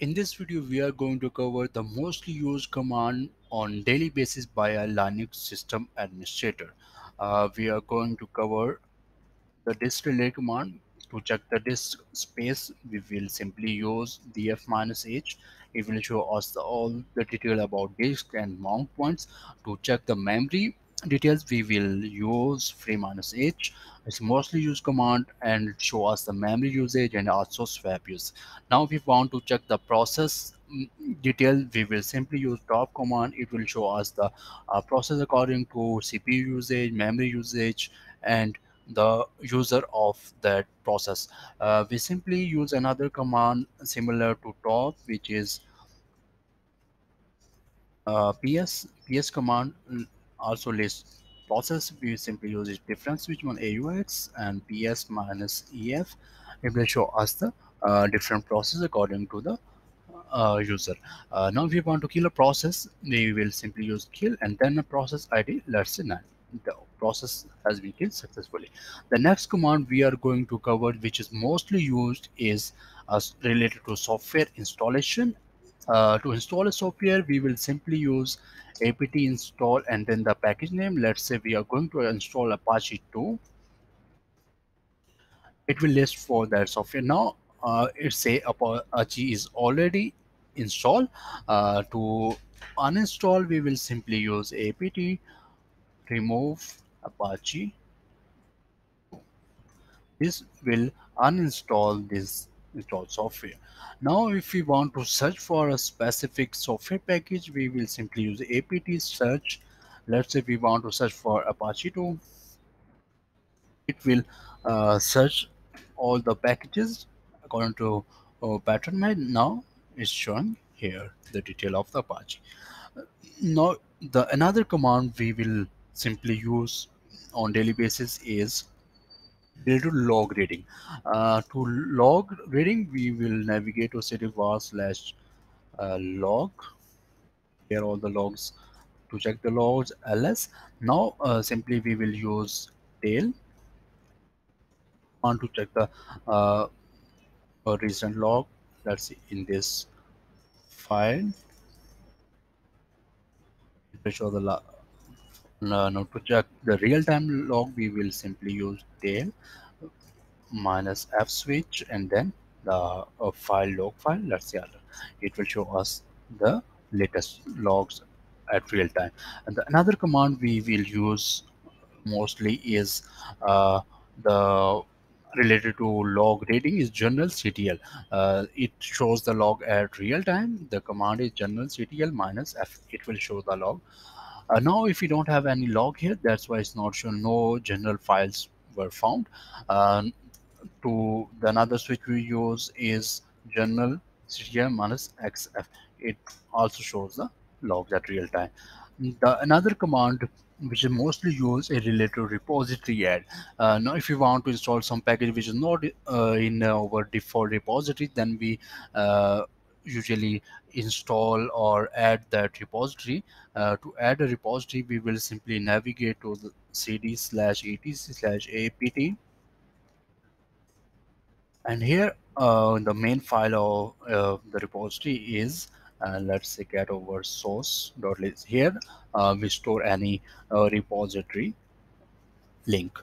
In this video, we are going to cover the mostly used command on daily basis by a Linux system administrator. We are going to cover the disk relay command. To check the disk space, we will simply use df-h. It will show us all the detail about disk and mount points. To check the memory details, we will use free-h. It's mostly used command and show us the memory usage and also swap use. Now if we want to check the process detail, we will simply use top command. It will show us the process according to CPU usage, memory usage, and the user of that process. We simply use another command similar to top, which is ps command also lists process. We simply use it difference which one aux and ps minus ef. It will show us the different process according to the user. Now if we want to kill a process, we will simply use kill and then a process id, let's say 9. The process has been killed successfully. The next command we are going to cover, which is mostly used, is related to software installation. To install a software, we will simply use apt install and then the package name. Let's say we are going to install Apache 2. It will list for that software. Now it say Apache is already installed. To uninstall, we will simply use apt remove Apache. This will uninstall this installed software. Now if we want to search for a specific software package, we will simply use apt search. Let's say we want to search for Apache 2. It will search all the packages according to pattern map. Now it's showing here the detail of the Apache. Now the another command we will simply use on daily basis is related to log reading. To log reading, we will navigate to cdvar slash log. Here all the logs. To check the logs ls. Now simply we will use tail on to check the uh, recent log. Let's see in this file. It will show the now to check the real-time log, we will simply use tail minus f switch and then the file log file. Let's see, it will show us the latest logs at real time. And another command we will use mostly is the related to log reading is general ctl. It shows the log at real time. The command is general ctl minus f. It will show the log. Now if we don't have any log here, that's why it's not shown. No general files were found. uh, to the another switch we use is general ctl minus xf. It also shows the logs at real time. The another command which is mostly used is related to repository add. Now if you want to install some package which is not in our default repository, then we uh, usually install or add that repository. To add a repository, we will simply navigate to the cd slash etc slash apt, and here the main file of the repository is let's say get over source.list. Here we store any repository link.